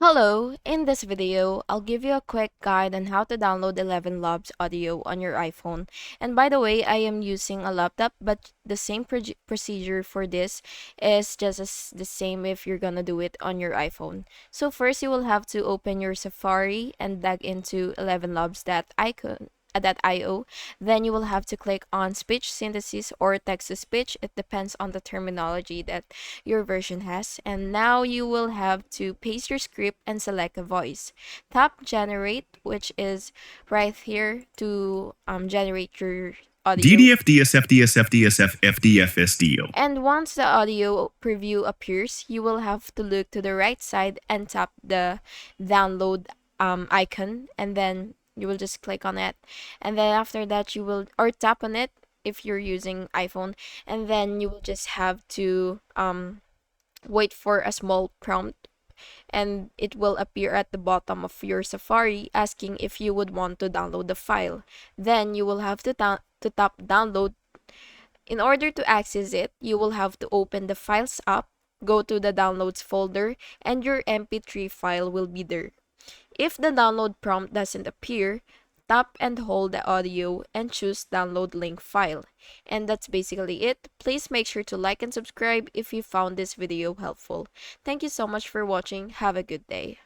Hello, in this video, I'll give you a quick guide on how to download ElevenLabs audio on your iPhone. And by the way, I am using a laptop, but the same procedure for this is just the same if you're gonna do it on your iPhone. So first, you will have to open your Safari and log into ElevenLabs.io. Then you will have to click on speech synthesis or text to speech. It depends on the terminology that your version has. And now you will have to paste your script and select a voice. Tap generate, which is right here to generate your audio. DDF, DSF, DSF, DSF, FDF, SDO. And once the audio preview appears, you will have to look to the right side and tap the download icon, and then you will just click on it. And then after that, you will or tap on it if you're using iPhone, and then you will just have to wait for a small prompt, and it will appear at the bottom of your Safari asking if you would want to download the file. Then you will have to tap download. In order to access it, you will have to open the Files app, go to the Downloads folder, and your MP3 file will be there. If the download prompt doesn't appear, tap and hold the audio and choose Download Link File. And that's basically it. Please make sure to like and subscribe if you found this video helpful. Thank you so much for watching. Have a good day.